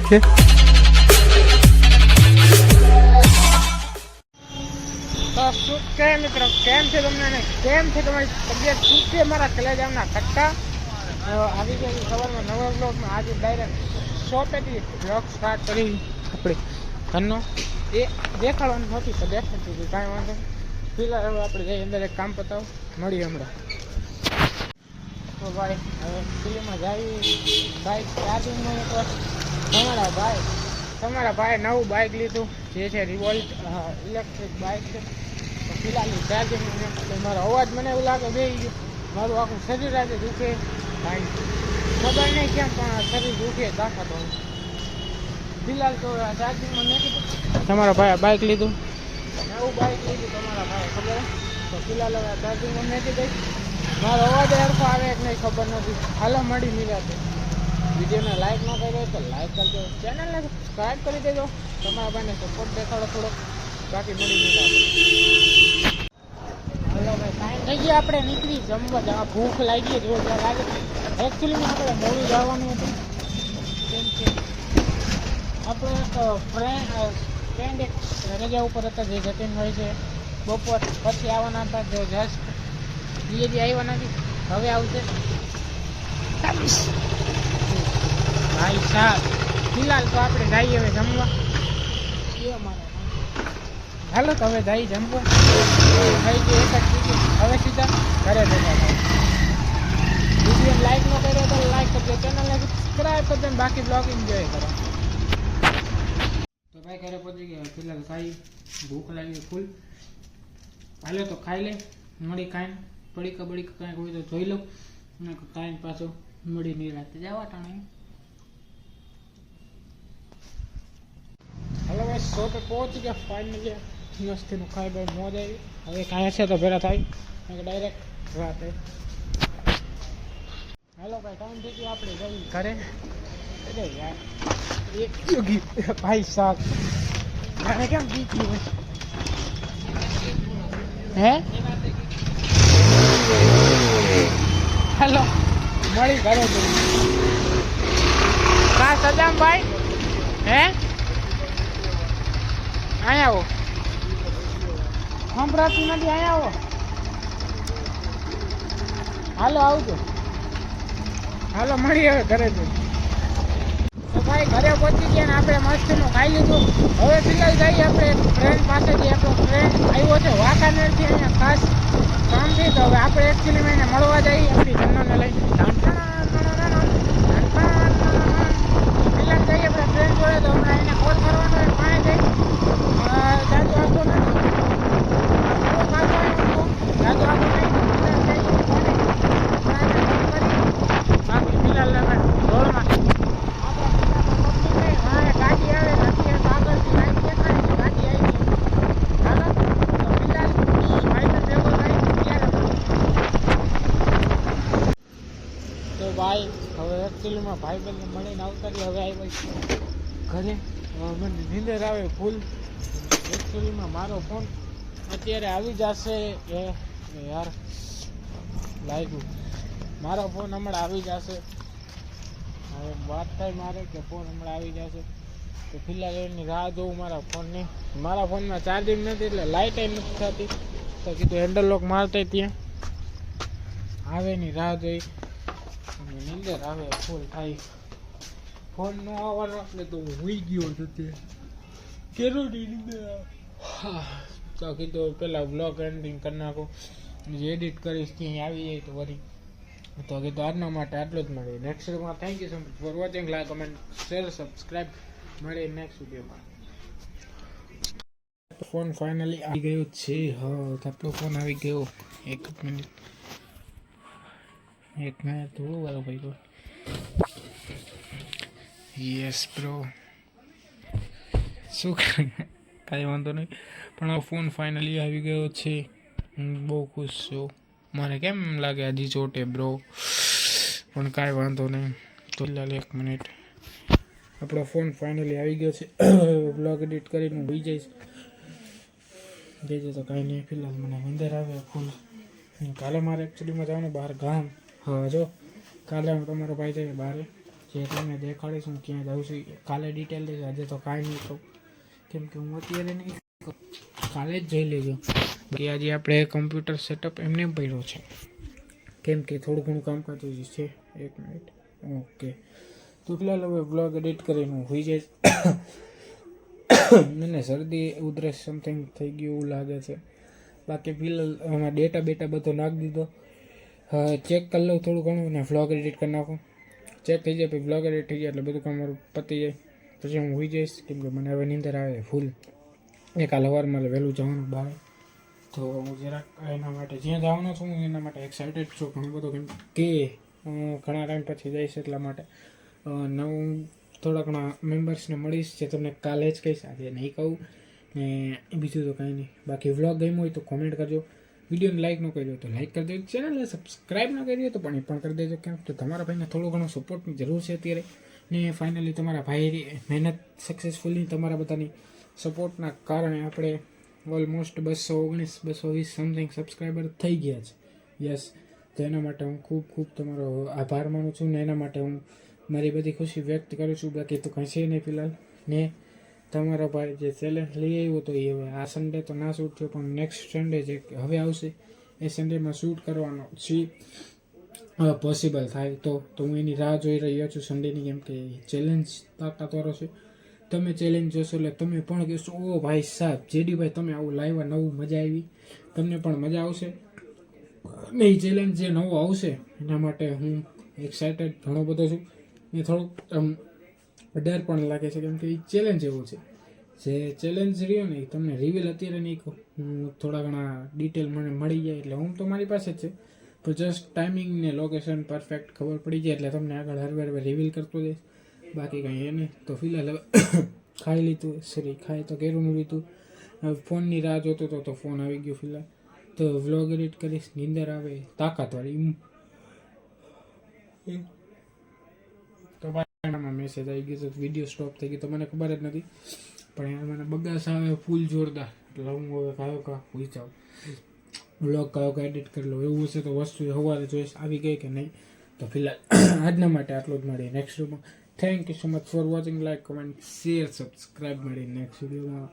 છે. તો શું છે મિત્રો, કેમ છે તમને, કેમ છે તમારી તબિયત, શું છે મારા કલેજામના કટ્ટા? આવી ગયા સવારમાં નવા બ્લોગમાં. આજે ડાયરેક્ટ શોપેથી બ્લોગ સ્ટાર્ટ કરી આપણે ઘરનો એ દેખાડવાનું નહોતું તો દેખાડતું હતું, કાંઈ વાંધો નહીં. ફિલહાલ હવે આપણે જઈએ અંદર એક કામ પતાવ, મળીએ હમણાં. તો ભાઈ હવે ફિલ્મમાં જઈ બાઇક ચાર્જિંગમાં એક વાર તમારા ભાઈ નવું બાઇક લીધું જે છે રિવોલ્ટ ઇલેક્ટ્રિક બાઇક છે. તો ફિલહાલ ચાર્જિંગ મારો અવાજ મને એવું લાગે બે મારું આખું શરીર આજે દુખે, કાંઈ ખબર નહીં કેમ પણ શરીર દુખે દાખા. તો ફિલહાલ તો ચાર્જિંગમાં મેં કીધું તમારા ભાઈએ બાઇક લીધું, નવું બાઇક લીધું તમારા ભાઈ, ખબર. તો ફિલહાલ હવે ચાર્જિંગમાં મેં કીધું મારો અવાજ હરખો આવે કે નહીં ખબર નથી. હાલો મળી મિલાતે. વિડીયોને લાઈક ન કર્યો તો લાઈક કરજો, ચેનલને સબસ્ક્રાઈબ કરી દેજો, તમારા ભાઈને સપોર્ટ દેખાડો થોડોક, બાકી મળી મિલાતે. હાલો ભાઈ ટાઈમ થઈ ગયો, આપણે નીકળી જમવા. ભૂખ લાગી જોરદાર લાગે. એકચ્યુઅલીમાં આપણે મોડું જવાનું હતું, કેમ કે આપણો એક ફ્રેન્ડ એક રજા ઉપર હતા જે જતીનભાઈ છે, બપોર પછી આવવાના હતા. જો જસ્ટ એ જે આવ્યા નથી, હવે આવશે ભાઈ સાહેબ. ફિલહાલ તો આપણે જઈએ હવે જમવા. હાલો તો હવે જઈ જમવા. થઈ ગયું એક જ ટિકિટ, હવે સીધા ઘરે જતા થાય. વિડીયો લાઈક ન કર્યો તો લાઈક કરજો, ચેનલને સબસ્ક્રાઈબ કરજો, બાકી બ્લોગ એન્જોય કરો. તો ભાઈ ઘરે પહોંચી ગયા. ફિલહાલ ખાઈ, ભૂખ લાગી ફૂલ. હાલો તો ખાઈ લે, મળી કાંઈ પડીકા કાંઈક હોય તો જોઈ લો, ને કાંઈ પાછો મળી નહીં રાતે જવા ટાણે. હાલો ભાઈ શોપે પહોંચી ગયા ફાઇનલી. મસ્તીનું ખાઈ ભાઈ મોજ આવી. હવે કાંઈ હશે તો ભેરા થાય ડાયરેક્ટ રાતે. હાલો ભાઈ ટાઈમ થઈ ગયો, આપણે જઈએ ઘરે. અરે યાર એક યોગી ભાઈ સાહેબ મને કેમ બીજી હોય હે. હેલો મળી ઘરે કા સદામભાઈ હે અહીંયા આવો, સંભળાતી નથી, અહીંયા આવો. હાલો આવજો, હાલો મળી હવે ઘરે જઈ. તો ભાઈ ઘરે પહોંચી ગયા ને આપણે મસ્તીનું ખાઈ લીધું. હવે ફિલહાલ જઈએ આપણે ફ્રેન્ડ પાસેથી. આપણો ફ્રેન્ડ આવ્યો છે વાંકાનેરથી અહીંયા ખાસ કામથી. તો હવે આપણે એકચ્યુઅલી એને મળવા જઈએ આપણી જન્નોને લઈને. ફિલહાલ જઈએ આપણે ફ્રેન્ડ જોડે. તો હમણાં એને કોલ કરવાનો હોય પાસે જઈ જાજો આવતો નથી, જાજો આવતો નહીં. બાકી ફિલહાલ અમે રોડમાં ગાડી આવે નથી, આગળથી લાઈન દેખાય છે, ગાડી આવી છે. હાલો તો ફિલહાલ ભાઈને ભેગો થાય ત્યારે. તો ભાઈ હવે એકચ્યુઅલીમાં ભાઈબંધને મળીને આવતા રહી. હવે આવ્યા ઘરે. મને નીંદર આવે ફૂલ. એકચ્યુઅલીમાં મારો ફોન અત્યારે આવી જશે એ યાર લાગ્યું. મારો ફોન હમણાં આવી જશે. હવે વાત થાય મારે કે ફોન હમણાં આવી જશે. તો ફિલહાલ એની રાહ જોઉં મારા ફોનની. મારા ફોનમાં ચાર્જિંગ નથી એટલે લાઇટ નથી થતી. તો કીધું હેન્ડલ લોક મારતા ત્યાં આવે ની રાહ જોઈ. નીંદર આવે ફૂલ થાય. ફોન નો આવવાનો એટલે તો હું હોઈ ગયો હતો ત્યાં. કેરું નીંદર તો કીધું પેલા બ્લોગ એન્ડિંગ કરી નાખું, જે એડિટ કરીશ ત્યાં આવી જાય તો વરી. તો કીધું આજના માટે આટલું જ. મળીએ નેક્સ્ટ વિડીયોમાં. Thank you so much for watching. Like comment share subscribe. મળીએ નેક્સ્ટ વિડીયોમાં. ફોન ફાઇનલી આવી ગયો છે. હા આપણો ફોન આવી ગયો. એક મિનિટ થોડું વાળો ભાઈ ગયો. યસ બ્રો શું કાંઈ વાંધો નહીં, પણ આ ફોન ફાઇનલી આવી ગયો છે. હું બહુ ખુશ છું. મને કેમ લાગે હજી ચોટે બ્રો, પણ કાંઈ વાંધો નહીં. તો ફિલહાલ એક મિનિટ, આપણો ફોન ફાઇનલી આવી ગયો છે. બ્લોગ એડિટ કરીને હું હોઈ જઈશ. જઈએ તો કાંઈ નહીં. ફિલહાલ મને અંદર આવે ફૂલ. કાલે મારે એકચ્યુઅલીમાં જવાનું બહાર ગામ. હા જો કાલે હું તમારો ભાઈ જાય બહાર જે તમને દેખાડીશ હું ક્યાં જાઉં છું કાલે ડિટેલ લઈશ. આજે તો કાંઈ નહીં કહું કેમ કે હું અત્યારે નહીં કહું, કાલે જ જઈ લેજો. બાકી આજે આપણે કમ્પ્યુટર સેટઅપ એમને પડ્યો છે કેમ કે થોડું ઘણું કામકાજ છે. 1 મિનિટ. ઓકે, તો ફિલહાલ હવે બ્લોગ એડિટ કરીને હું હોઈ જઈશ. મને શરદી ઉધરસ સમથિંગ થઈ ગયું એવું લાગે છે. બાકી ફિલહાલ એમાં ડેટા બધો નાખી દીધો. ચેક કરી લઉં થોડું ઘણું ને વ્લોગ એડિટ કરી નાખું. ચેક થઈ જાય પછી વ્લોગ એડિટ થઈ જાય એટલે બધું કામ મારું પતી જાય. પછી હું હોઈ જઈશ કેમ કે મને હવે નીંદર આવે ફૂલ. કાલ સવારે મારે વહેલું જવાનું બહાર, તો હું જરાક એના માટે જ્યાં જવાનો છું હું એના માટે એક્સાઇટેડ છું ઘણું બધું. કેમ કે હું ઘણા ટાઈમ પછી જઈશ એટલા માટે નવું થોડા ઘણા મેમ્બર્સને મળીશ જે તમને કાલે જ કહીશ, આજે નહીં કહું. ને બીજું તો કાંઈ નહીં. બાકી વ્લોગ ગમ્યો હોય તો કોમેન્ટ કરજો. વિડીયોને લાઇક ન કર્યો તો લાઇક કરી દેજો. ચેનલને સબસ્ક્રાઈબ ન કરી તો પણ એ પણ કરી દેજો. કેમ તો તમારા ભાઈને થોડો ઘણો સપોર્ટની જરૂર છે અત્યારે. ને ફાઇનલી તમારા ભાઈ મહેનત સક્સેસફુલી તમારા બધાની સપોર્ટના કારણે આપણે ઓલમોસ્ટ 219 220 સમથિંગ સબસ્ક્રાઈબર થઈ ગયા છે. યસ, તો એના માટે હું ખૂબ તમારો આભાર માનું છું ને એના માટે હું મારી બધી ખુશી વ્યક્ત કરું છું. બાકી તો કંઈ છે નહીં ફિલહાલ. ને તમારો ભાઈ જે ચેલેન્જ લઈ આવ્યો તો એ હવે આ સન્ડે તો ના શૂટ થયો પણ નેક્સ્ટ સન્ડે જે હવે આવશે એ સન્ડેમાં શૂટ કરવાનો છે. પોસિબલ થાય તો હું એની રાહ જોઈ રહ્યો છું સન્ડેની. કેમ કે ચેલેન્જ તાકાતવાળો છે. તમે ચેલેન્જ જોશો એટલે તમે પણ કહેશો ઓ ભાઈ સાહેબ જેડીભાઈ તમે આવું લાવ્યા, નવું મજા આવી, તમને પણ મજા આવશે. ને એ ચેલેન્જ જે નવો આવશે એના માટે હું એક્સાઇટેડ ઘણો બધો છું. એ થોડુંક ડર પણ લાગે છે કેમ કે એ ચેલેન્જ એવું છે. જે ચેલેન્જ રહ્યો ને એ તમને રિવીલ અત્યારે નહીં કહું. હું થોડા ઘણા ડિટેલ મને મળી જાય એટલે હું તો મારી પાસે જ છે તો જસ્ટ ટાઈમિંગ ને લોકેશન પરફેક્ટ ખબર પડી જાય એટલે તમને આગળ હરવે રિવીલ કરતો જઈશ. બાકી કંઈ એ નહીં. તો ફિલહાલ હવે ખાઈ લીધું, ખાઈ તો કેરું લીધું. હવે ફોનની રાહ જોતો હતો તો ફોન આવી ગયો ફિલહાલ. તો વ્લોગ એડિટ કરીશ, નીંદર આવે તાકાતવાળી. તો ભાઈ મેસેજ આવી ગયો તો વિડીયો સ્ટોપ થઈ ગયો તો મને ખબર જ નથી. પણ યાર મને બગાસ આવે ફૂલ જોરદાર એટલે હું હવે કયો હોઈ જાઉં બ્લોગ કયો એડિટ કરી લો. એવું હશે તો વસ્તુ સવારે જોઈશ આવી ગઈ કે નહીં. તો ફિલહાલ આજના માટે આટલું જ. મળીએ નેક્સ્ટ વિડીયોમાં. Thank you so much for watching. Like, comment, share, subscribe. મળીએ નેક્સ્ટ વિડીયોમાં.